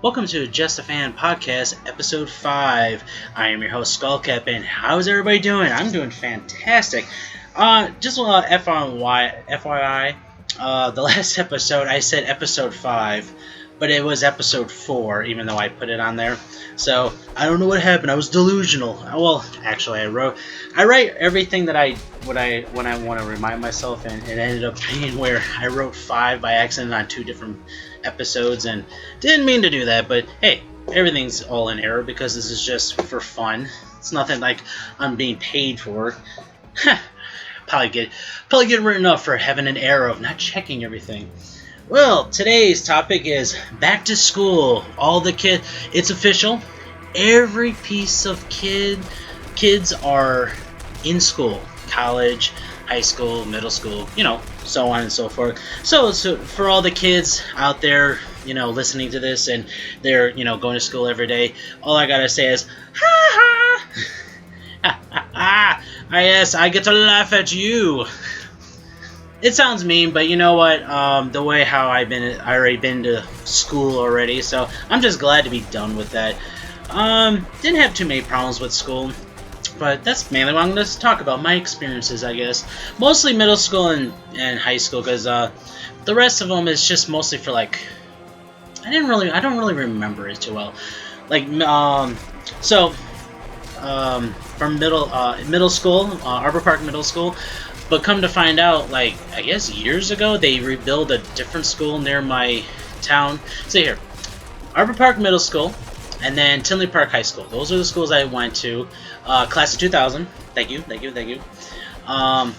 Welcome to Just a Fan Podcast, Episode 5. I am your host, Skullcap, and how's everybody doing? I'm doing fantastic. Just FYI, the last episode, I said Episode 5, but it was Episode 4, even though I put it on there. So, I don't know what happened. I was delusional. Well, actually, I write everything that when I want to remind myself, and it ended up being where I wrote 5 by accident on 2 different episodes, and didn't mean to do that, but hey, everything's all in error because this is just for fun. It's nothing like I'm being paid for. Probably get written up for having an error of not checking everything. Well, today's topic is back to school. All the kids, it's official. Every piece of kids are in school. College, high school, middle school, so on and so forth. So for all the kids out there, listening to this and they're, going to school every day, all I gotta say is, ha ha! Ha ha ha! Yes, I get to laugh at you. It sounds mean, but you know what? The way how I already been to school already, so I'm just glad to be done with that. Didn't have too many problems with school, but that's mainly what I'm going to talk about, my experiences, I guess. Mostly middle school and high school, because the rest of them is just mostly for, I don't really remember it too well. From middle school, Arbor Park Middle School. But come to find out, I guess years ago, they rebuilt a different school near my town. See here, Arbor Park Middle School, and then Tinley Park High School. Those are the schools I went to. Class of 2000. Thank you. And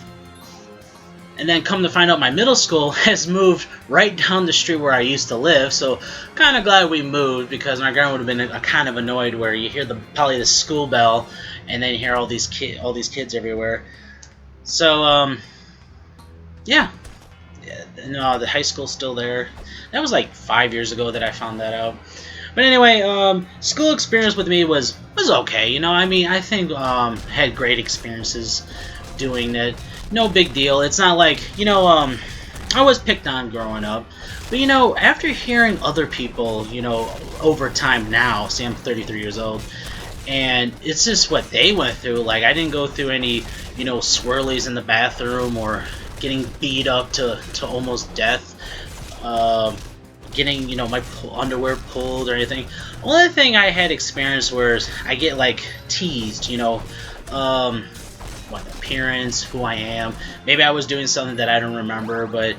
then come to find out, my middle school has moved right down the street where I used to live. So kind of glad we moved, because my grandma would have been kind of annoyed where you hear probably the school bell, and then you hear all these kids everywhere. So, yeah. No, the high school's still there. That was 5 years ago that I found that out. But anyway, school experience with me was okay. I think had great experiences doing it. No big deal. It's not I was picked on growing up. But, after hearing other people, over time now, see, I'm 33 years old, and it's just what they went through. I didn't go through any, swirlies in the bathroom or getting beat up to almost death, getting, my underwear pulled or anything. Only thing I had experience was I get, teased, what appearance, who I am. Maybe I was doing something that I don't remember, but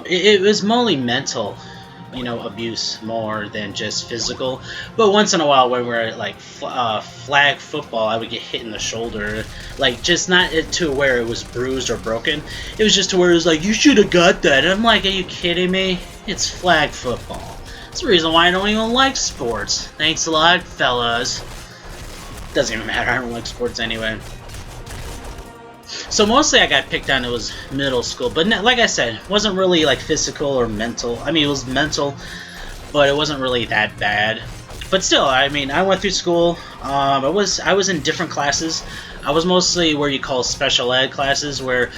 it was mostly mental, abuse more than just physical. But once in a while, when we're at flag football, I would get hit in the shoulder, just not to where it was bruised or broken. It was just to where it was you should have got that. And I'm like, are you kidding me? It's flag football. That's the reason why I don't even like sports. Thanks a lot, fellas. Doesn't even matter. I don't like sports anyway. So mostly I got picked on, it was middle school, but like I said, it wasn't really physical or mental. I mean, it was mental, but it wasn't really that bad. But still, I went through school. I was in different classes. I was mostly where you call special ed classes, where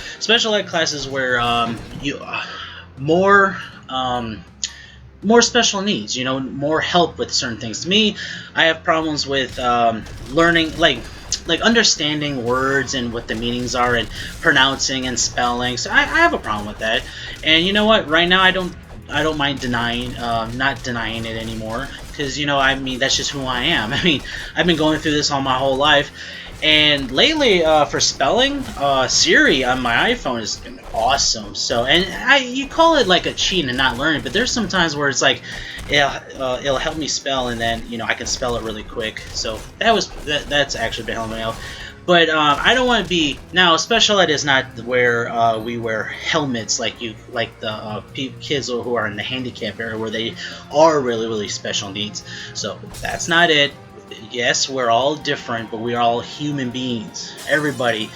more special needs, more help with certain things. To me, I have problems with learning, understanding words and what the meanings are, and pronouncing and spelling. So I have a problem with that. And you know what? Right now, I don't mind not denying it anymore, because that's just who I am. I've been going through this all my whole life. And lately, for spelling, Siri on my iPhone has been awesome. So, and you call it a cheat and not learning, but there's some times where it's it'll help me spell, and then I can spell it really quick. So that's actually been helping me out. But I don't want to be now. Special ed is not where we wear helmets like the kids who are in the handicap area, where they are really, really special needs. So that's not it. Yes, we're all different, but we're all human beings. Everybody,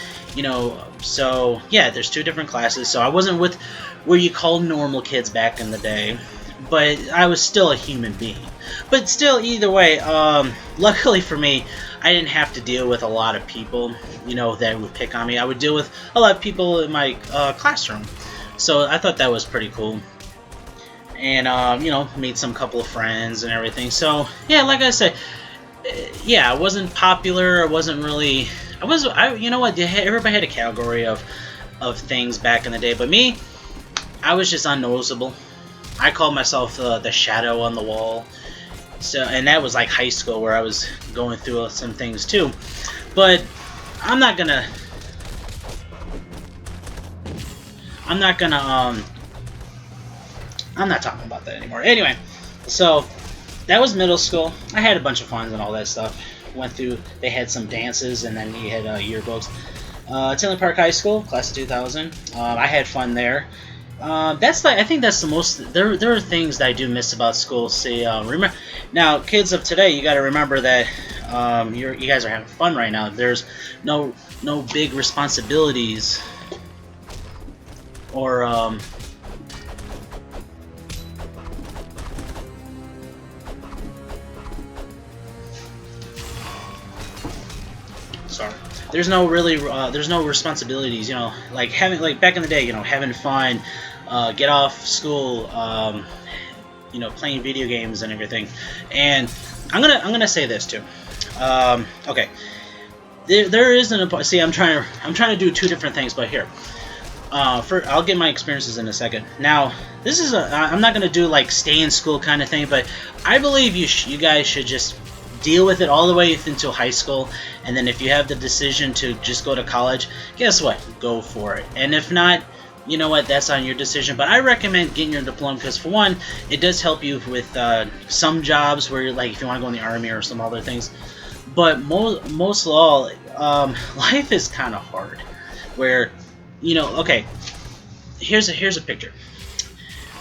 so yeah, there's 2 different classes. So I wasn't with where you call normal kids back in the day, but I was still a human being. But still, either way, luckily for me, I didn't have to deal with a lot of people, that would pick on me. I would deal with a lot of people in my classroom. So I thought that was pretty cool. and made some couple of friends and everything. So yeah, like I said, yeah, I wasn't popular. I wasn't really. You know what? Everybody had a category of things back in the day, but me, I was just unnoticeable. I called myself the shadow on the wall. So, and that was like high school where I was going through some things too. But I'm not gonna I'm not talking about that anymore. Anyway, so that was middle school. I had a bunch of fun and all that stuff. Went through. They had some dances, and then you had yearbooks. Tinley Park High School, class of 2000. I had fun there. I think that's the most. There are things that I do miss about school. See, remember now, kids of today, you got to remember that you guys are having fun right now. There's no big responsibilities or sorry. There's no responsibilities. Like back in the day. Having fun. Get off school, playing video games and everything. And I'm gonna say this too. Okay, there isn't a. See, I'm trying to do two different things, but here, I'll get my experiences in a second. Now, this is I'm not gonna do like stay in school kind of thing, but I believe you guys should just deal with it all the way until high school, and then if you have the decision to just go to college, guess what? Go for it. And if not, you know what, that's on your decision. But I recommend getting your diploma because, for one, it does help you with some jobs where, like, if you want to go in the Army or some other things. But most of all, life is kind of hard. Where, okay, here's a picture.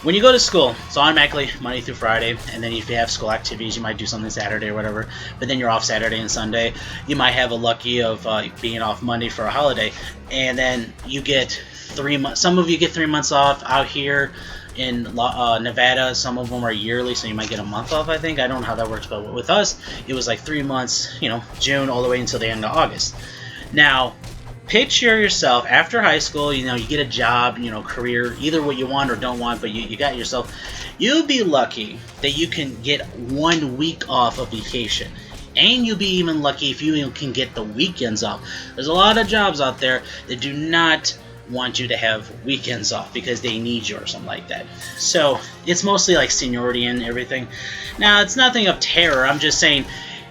When you go to school, it's automatically Monday through Friday, and then if you have school activities, you might do something Saturday or whatever, but then you're off Saturday and Sunday. You might have a lucky of being off Monday for a holiday, and then you get 3 months. Some of you get 3 months off out here in Nevada. Some of them are yearly, so you might get a month off, I think. I don't know how that works, but with us, it was like 3 months, June all the way until the end of August. Now, picture yourself after high school, you get a job, career, either what you want or don't want, but you got yourself. You'll be lucky that you can get 1 week off of vacation. And you'll be even lucky if you can get the weekends off. There's a lot of jobs out there that do not want you to have weekends off because they need you or something like that. So it's mostly like seniority and everything. Now, it's nothing of terror. I'm just saying,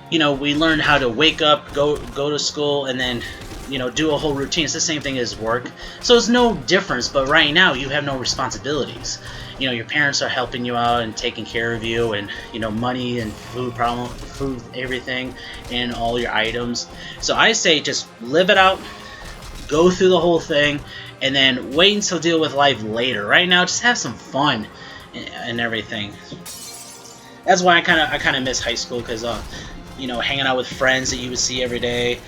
we learned how to wake up, go to school, and then do a whole routine. It's the same thing as work. So it's no difference, but right now you have no responsibilities. Your parents are helping you out and taking care of you, and money and food, everything, and all your items. So I say just live it out, go through the whole thing, and then wait until deal with life later. Right now, just have some fun and everything. That's why I kind of miss high school, because hanging out with friends that you would see every day.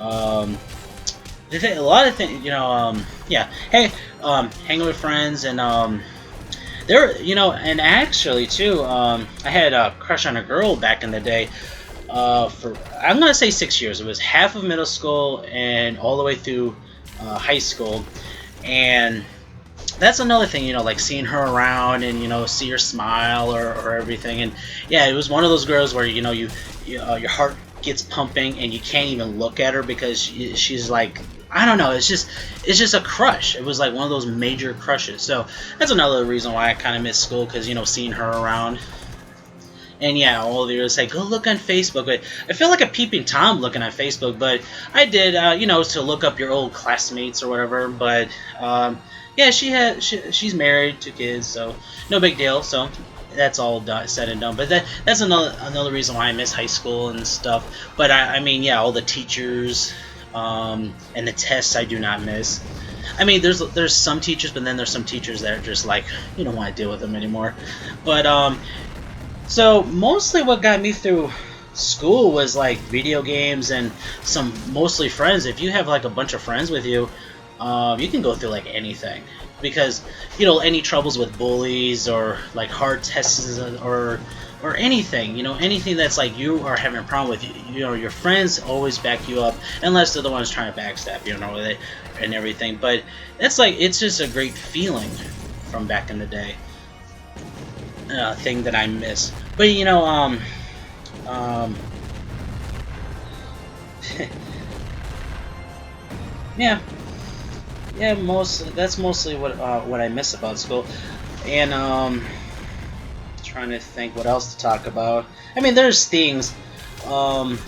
A lot of things, yeah. Hey, hanging with friends, and and actually too, I had a crush on a girl back in the day. For I'm gonna say 6 years. It was half of middle school and all the way through high school, and that's another thing. Like seeing her around and see her smile or everything, and yeah, it was one of those girls where your heart gets pumping and you can't even look at her because she's like, I don't know, it's just a crush. It was like one of those major crushes. So that's another reason why I kind of miss school, because seeing her around. And yeah, all of you say go look on Facebook, but I feel like a peeping Tom looking on Facebook. But I did to look up your old classmates or whatever. But yeah, she's married, 2 kids, so no big deal. So that's all said and done. But that's another reason why I miss high school and stuff. But I mean, yeah, all the teachers and the tests I do not miss. I mean, there's some teachers, but then there's some teachers that are just like, you don't want to deal with them anymore. But so mostly what got me through school was like video games and some mostly friends. If you have like a bunch of friends with you, you can go through like anything. Because any troubles with bullies or like hard tests or anything, anything that's like you are having a problem with, your friends always back you up, unless they're the ones trying to backstab you, with it and everything. But that's like, it's just a great feeling from back in the day. thing that I miss. But you know, um, yeah, yeah. That's mostly what I miss about school, and trying to think what else to talk about. I mean, there's things. Um,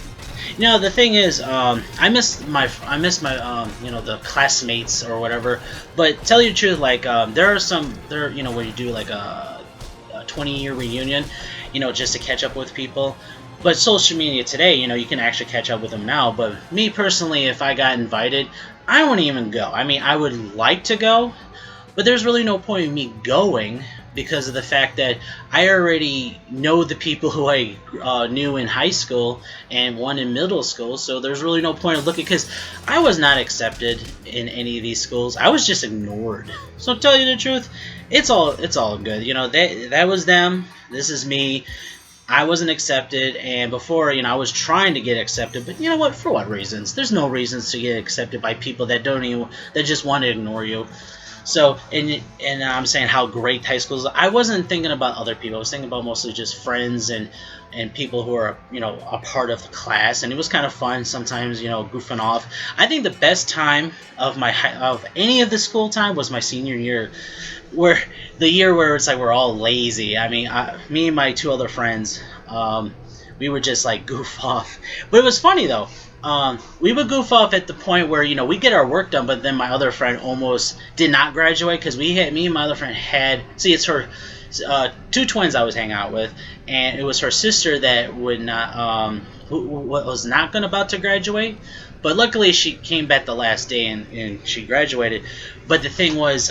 you know, the thing is, I miss my the classmates or whatever. But tell you the truth, like there are some there you know where you do like a 20-year reunion, just to catch up with people. But social media today, you can actually catch up with them now. But me personally, if I got invited, I wouldn't even go. I mean, I would like to go, but there's really no point in me going because of the fact that I already know the people who I knew in high school and one in middle school. So there's really no point of looking because I was not accepted in any of these schools. I was just ignored. So to tell you the truth, it's all good. That was them. This is me. I wasn't accepted, and before, I was trying to get accepted, but you know what? For what reasons? There's no reasons to get accepted by people that just want to ignore you. So, and I'm saying how great high school is. I wasn't thinking about other people. I was thinking about mostly just friends and people who are, a part of the class, and it was kind of fun sometimes, goofing off. I think the best time of any of the school time was my senior year, where the year where it's like we're all lazy. I mean, me and my two other friends, we would just like goof off. But it was funny though. We would goof off at the point where we get our work done, but then my other friend almost did not graduate because me and my other friend it's her two twins I was hanging out with, and it was her sister that would not who was not about to graduate. But luckily, she came back the last day and she graduated. But the thing was,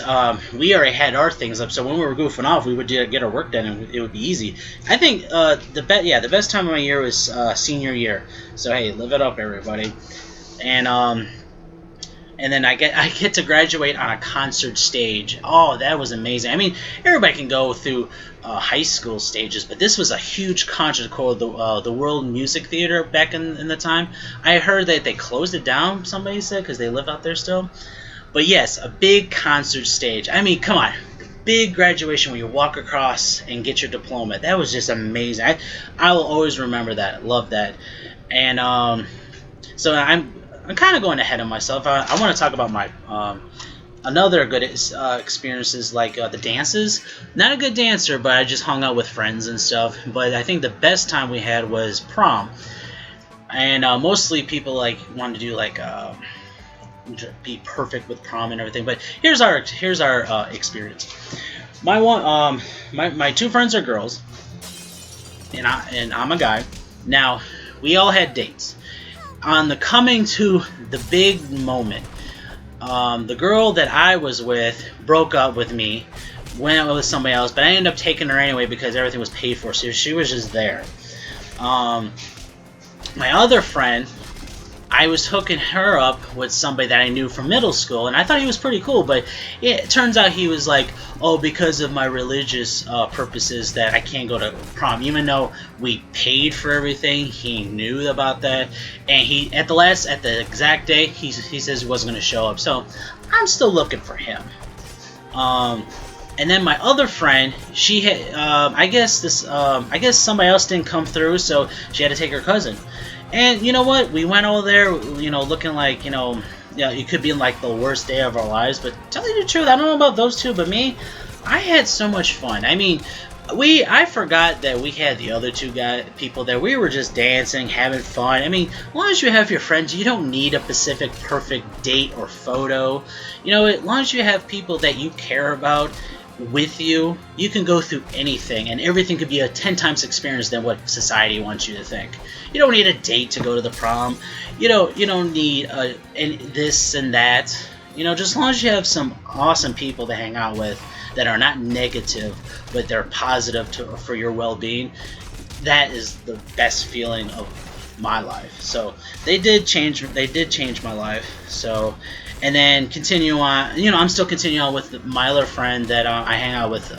we already had our things up, so when we were goofing off, we would get our work done, and it would be easy. I think the best time of my year was senior year. So hey, live it up, everybody. And then I get to graduate on a concert stage. Oh, that was amazing. I mean, everybody can go through high school stages, but this was a huge concert called the World Music Theater back in the time. I heard that they closed it down, somebody said, because they live out there still. But yes, a big concert stage. I mean, come on. Big graduation where you walk across and get your diploma. That was just amazing. I will always remember that. Love that. And so I'm kind of going ahead of myself. I want to talk about my another good experiences like the dances. Not a good dancer, but I just hung out with friends and stuff. But I think the best time we had was prom, and mostly people like wanted to do like be perfect with prom and everything. But here's our experience. My two friends are girls, and I'm a guy. Now we all had dates. On the coming to the big moment, the girl that I was with broke up with me, went out with somebody else, but I ended up taking her anyway because everything was paid for, so she was just there. My other friend, I was hooking her up with somebody that I knew from middle school, and I thought he was pretty cool, but it turns out he was like, oh, because of my religious purposes that I can't go to prom. Even though we paid for everything, he knew about that, and he at the exact day, he says he wasn't going to show up, so I'm still looking for him. And then my other friend, she had, I guess somebody else didn't come through, so she had to take her cousin. And you know what? We went over there, looking like, it could be like the worst day of our lives. But tell you the truth, I don't know about those two, but me, I had so much fun. I mean, I forgot that we had the other two people there. We were just dancing, having fun. I mean, as long as you have your friends, you don't need a specific perfect date or photo. As long as you have people that you care about with you, you can go through anything, and everything could be a 10 times experience than what society wants you to think. You don't need a date to go to the prom. You don't need this and that. Just as long as you have some awesome people to hang out with that are not negative, but they're positive for your well-being, that is the best feeling of my life. So they did change my life. So, and then continue on. I'm still continuing on with my other friend that I hang out with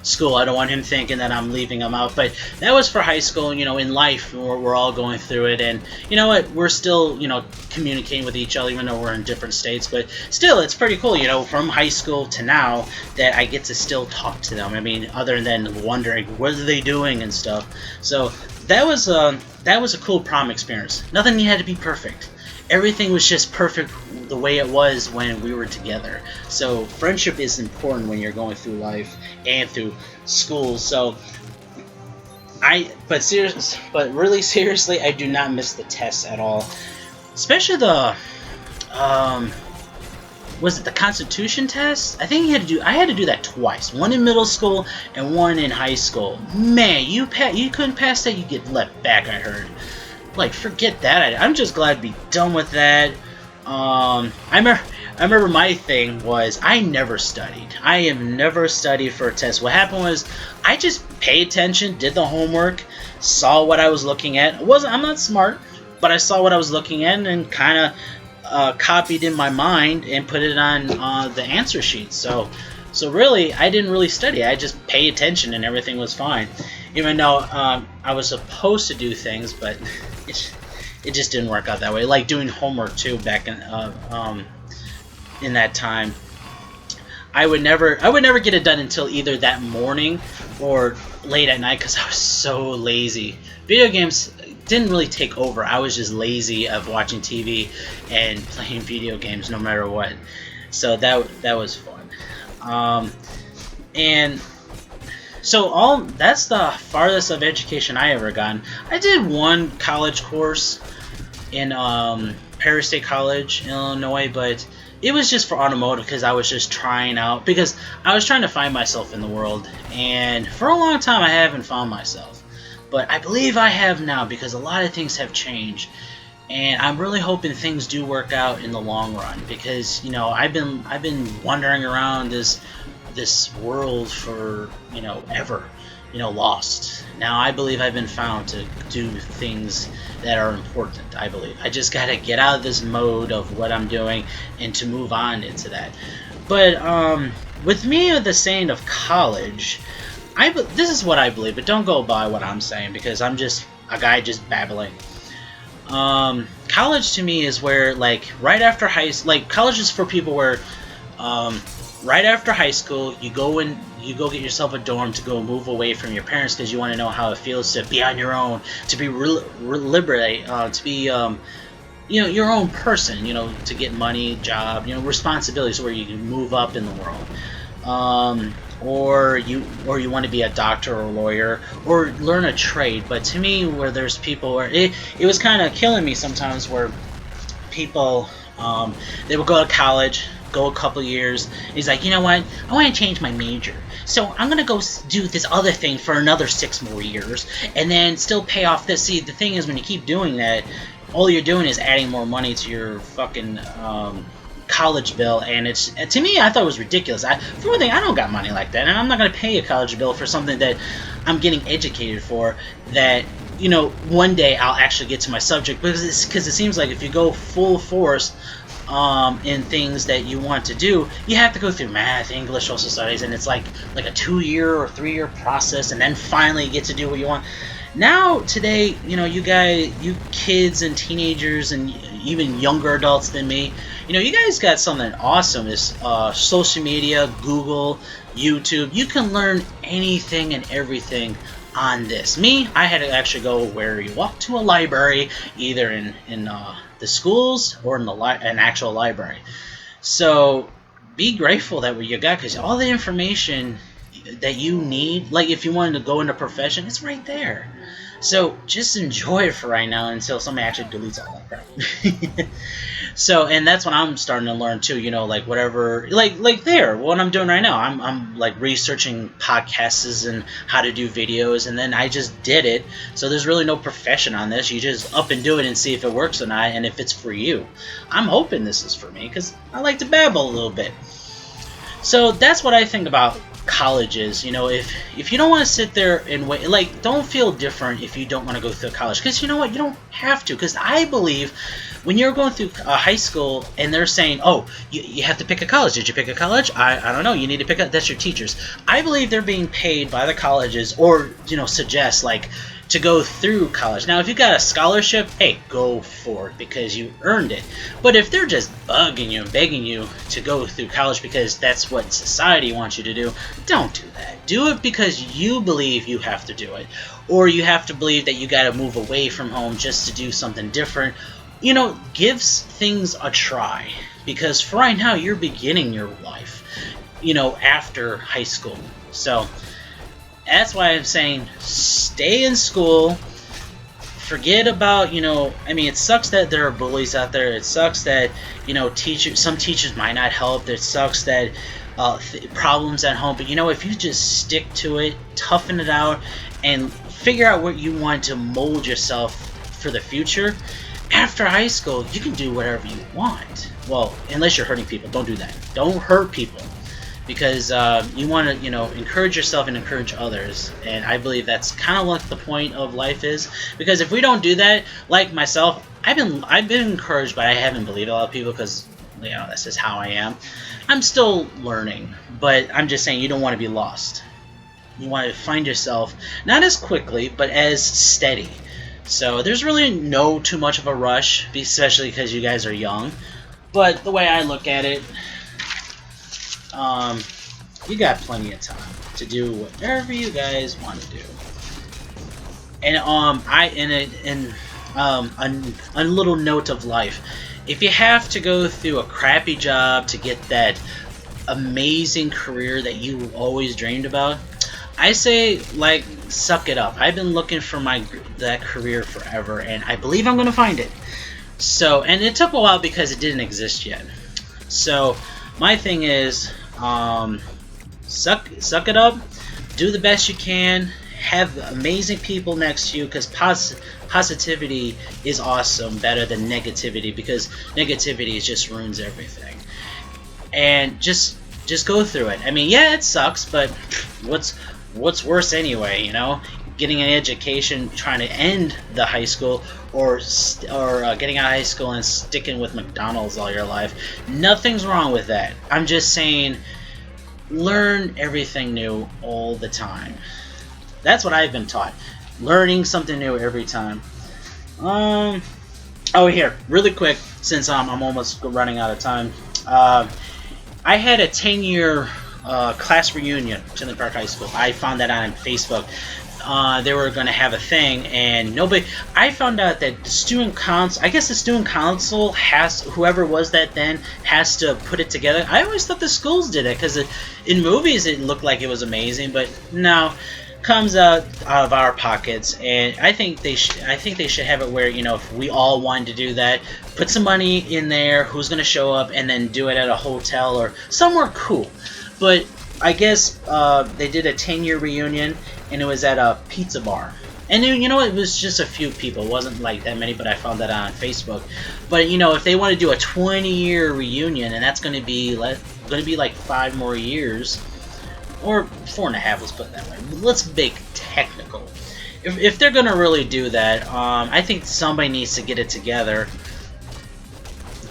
school. I don't want him thinking that I'm leaving him out. But that was for high school. You know, in life, we're all going through it, and you know what? We're still, you know, communicating with each other, even though we're in different states. But still, it's pretty cool, you know, from high school to now that I get to still talk to them. I mean, other than wondering what are they doing and stuff. So that was a cool prom experience. Nothing had to be perfect. Everything was just perfect the way it was when we were together. So friendship is important when you're going through life and through school. So but really seriously, I do not miss the tests at all. Especially the was it the Constitution test? I think I had to do that twice. One in middle school and one in high school. Man, you couldn't pass that, you get left back, I heard. Like, forget that. I'm just glad to be done with that. I remember my thing was I never studied. I have never studied for a test. What happened was I just paid attention, did the homework, saw what I was looking at. I'm not smart, but I saw what I was looking at and kind of copied in my mind and put it on the answer sheet. So really, I didn't really study. I just paid attention and everything was fine. Even though I was supposed to do things, but it just didn't work out that way. Like doing homework too back in that time. I would never get it done until either that morning or late at night because I was so lazy. Video games didn't really take over. I was just lazy of watching TV and playing video games no matter what. So that was fun. And so that's the farthest of education I ever gotten. I did one college course in Paris State College in Illinois, but it was just for automotive because I was just trying out, because I was trying to find myself in the world, and for a long time I haven't found myself. But I believe I have now because a lot of things have changed, and I'm really hoping things do work out in the long run, because you know I've been wandering around this world for ever, lost. Now I believe I've been found to do things that are important. I believe I just gotta get out of this mode of what I'm doing and to move on into that. But with me, the saying of college, this is what I believe, but don't go by what I'm saying because I'm just a guy just babbling. College to me is where, like, right after college is for people where right after high school, you go get yourself a dorm to go move away from your parents because you want to know how it feels to be on your own, to be liberate, to be your own person, to get money, job, responsibilities where you can move up in the world, or you want to be a doctor or a lawyer or learn a trade. But to me, where there's people where it was kind of killing me sometimes, where people they would go to college, go a couple years. He's like, you know what? I want to change my major, so I'm gonna go do this other thing for another 6 more years, and then still pay off this. See, the thing is, when you keep doing that, all you're doing is adding more money to your fucking college bill, and to me, I thought it was ridiculous. For one thing, I don't got money like that, and I'm not gonna pay a college bill for something that I'm getting educated for. That one day I'll actually get to my subject, because it seems like if you go full force in things that you want to do, you have to go through math, English, social studies, and it's like a 2-year or 3-year process, and then finally you get to do what you want. Now, today, you kids and teenagers and even younger adults than me, you guys got something awesome. Is social media, Google, YouTube. You can learn anything and everything on this. Me, I had to actually go where you walk to a library, either in the schools or in an actual library. So be grateful that what you got, because all the information that you need, like if you wanted to go into a profession, it's right there. So just enjoy it for right now until somebody actually deletes all that crap. So, and that's what I'm starting to learn too, like whatever, like what I'm doing right now, I'm like researching podcasts and how to do videos, and then I just did it. So there's really no profession on this. You just up and do it and see if it works or not, and if it's for you. I'm hoping this is for me, because I like to babble a little bit. So that's what I think about colleges. If you don't want to sit there and wait, like, don't feel different if you don't want to go through college, because you know what, you don't have to. Because I believe when you're going through high school and they're saying, oh, you have to pick a college. Did you pick a college? I don't know. You need to pick up. That's your teachers. I believe they're being paid by the colleges, or suggest like to go through college. Now, if you got a scholarship, hey, go for it because you earned it. But if they're just bugging you and begging you to go through college because that's what society wants you to do, don't do that. Do it because you believe you have to do it, or you have to believe that you got to move away from home just to do something different. Give things a try, because for right now you're beginning your life, after high school. So that's why I'm saying stay in school. Forget about, it sucks that there are bullies out there. It sucks that, some teachers might not help. It sucks that problems at home. But, if you just stick to it, toughen it out, and figure out what you want to mold yourself for the future, after high school, you can do whatever you want. Well, unless you're hurting people. Don't do that. Don't hurt people. Because you want to, encourage yourself and encourage others, and I believe that's kind of what the point of life is. Because if we don't do that, like myself, I've been encouraged, but I haven't believed a lot of people because that's just how I am. I'm still learning, but I'm just saying you don't want to be lost. You want to find yourself not as quickly, but as steady. So there's really too much of a rush, especially because you guys are young. But the way I look at it, you got plenty of time to do whatever you guys want to do. And a little note of life: if you have to go through a crappy job to get that amazing career that you always dreamed about, I say, like, suck it up. I've been looking for that career forever, and I believe I'm gonna find it. So, and it took a while because it didn't exist yet. So my thing is, suck it up, do the best you can, have amazing people next to you, because positivity is awesome, better than negativity, because negativity just ruins everything. And just go through it. Yeah, it sucks, but what's worse anyway, getting an education, trying to end the high school, or getting out of high school and sticking with McDonald's all your life. Nothing's wrong with that. I'm just saying, learn everything new all the time. That's what I've been taught. Learning something new every time. Oh, here, really quick, since I'm almost running out of time. I had a 10-year class reunion at Tinley Park High School. I found that on Facebook. They were going to have a thing, and I found out that the student council, I guess the student council whoever was that then, has to put it together. I always thought the schools did it, because in movies it looked like it was amazing, but no, comes out of our pockets. And I think they should have it where, if we all wanted to do that, put some money in there, who's going to show up, and then do it at a hotel or somewhere cool. But I guess they did a 10-year reunion, and it was at a pizza bar. And it was just a few people. It wasn't like that many, but I found that on Facebook. But if they want to do a 20-year reunion, and that's going to be like 5 more years, or 4.5, let's put it that way. Let's make technical. If they're going to really do that, I think somebody needs to get it together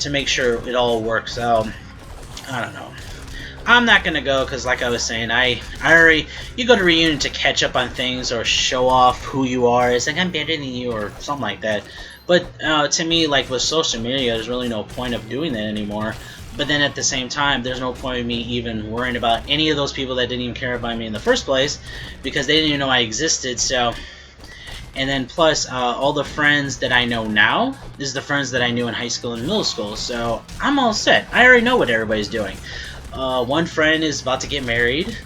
to make sure it all works out. I don't know. I'm not going to go because, like I was saying, you go to reunion to catch up on things or show off who you are. It's like, I'm better than you or something like that. But to me, like with social media, there's really no point of doing that anymore. But then at the same time, there's no point of me even worrying about any of those people that didn't even care about me in the first place, because they didn't even know I existed. So, and then plus, all the friends that I know now is the friends that I knew in high school and middle school. So I'm all set. I already know what everybody's doing. One friend is about to get married.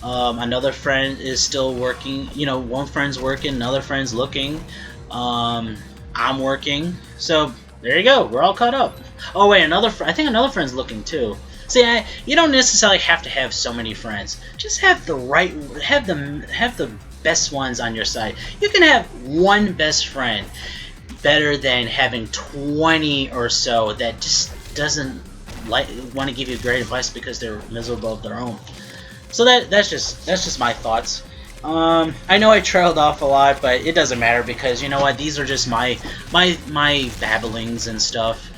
Another friend is still working. One friend's working, another friend's looking. I'm working. So there you go. We're all caught up. Oh wait, I think another friend's looking too. See, you don't necessarily have to have so many friends. Just have the best ones on your side. You can have one best friend, better than having 20 or so that just doesn't want to give you great advice because they're miserable of their own. So that's just my thoughts. I know I trailed off a lot, but it doesn't matter because you know what? These are just my babblings and stuff.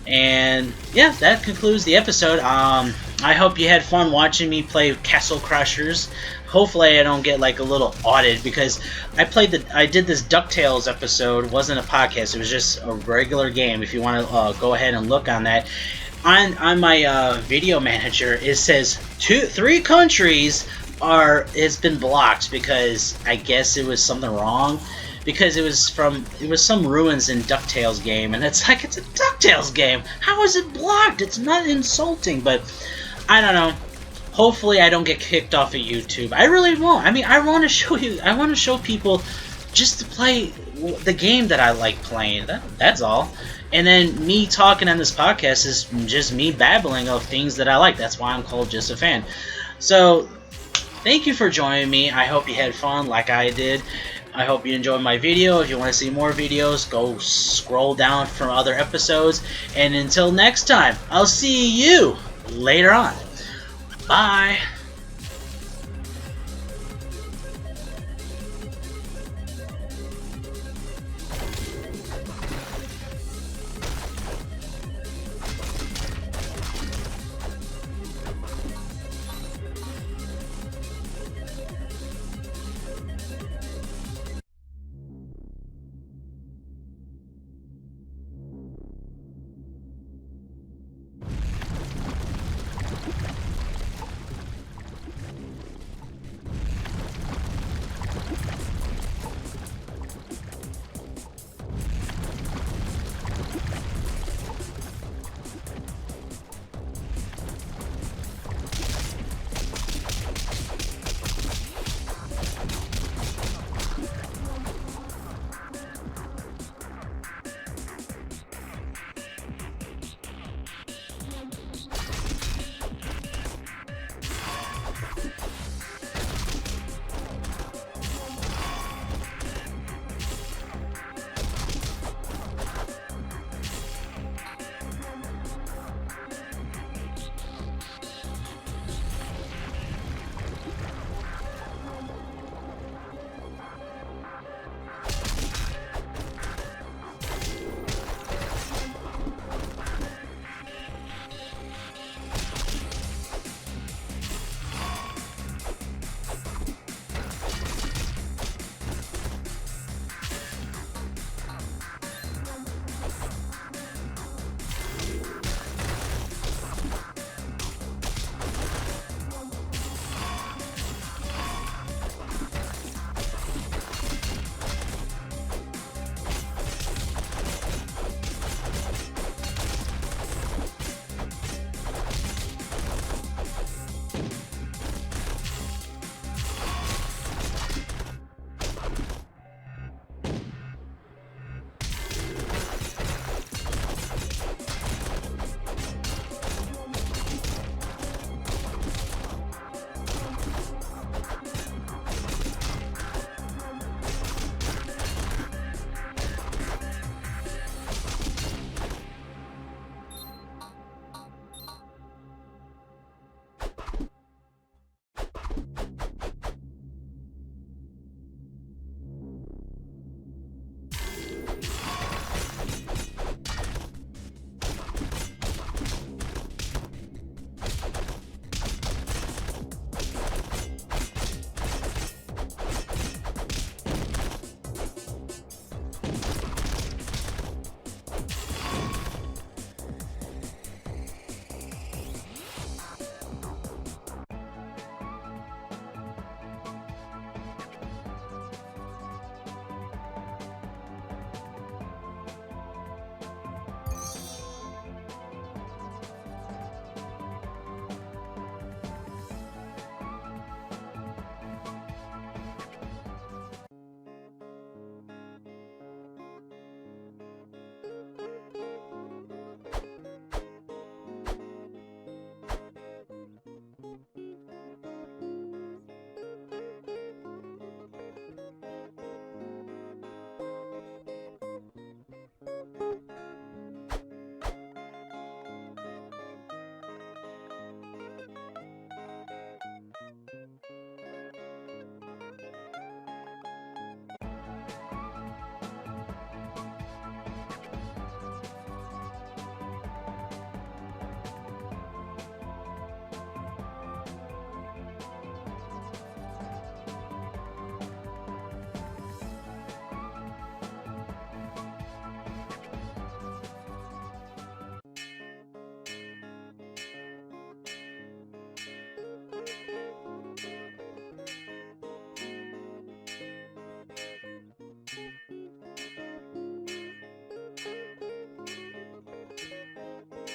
And yeah, that concludes the episode. I hope you had fun watching me play Castle Crashers. Hopefully I don't get like a little audited because I did this DuckTales episode. It wasn't a podcast. It was just a regular game. If you want to go ahead and look on that. On my video manager, it says 3 countries has been blocked because I guess it was something wrong. Because it was some ruins in DuckTales game, and it's like, it's a DuckTales game. How is it blocked? It's not insulting, but I don't know. Hopefully, I don't get kicked off of YouTube. I really won't. I mean, I want to show people just to play the game that I like playing. That's all. And then me talking on this podcast is just me babbling of things that I like. That's why I'm called Just a Fan. So, thank you for joining me. I hope you had fun like I did. I hope you enjoyed my video. If you want to see more videos, go scroll down from other episodes. And until next time, I'll see you later on. Bye.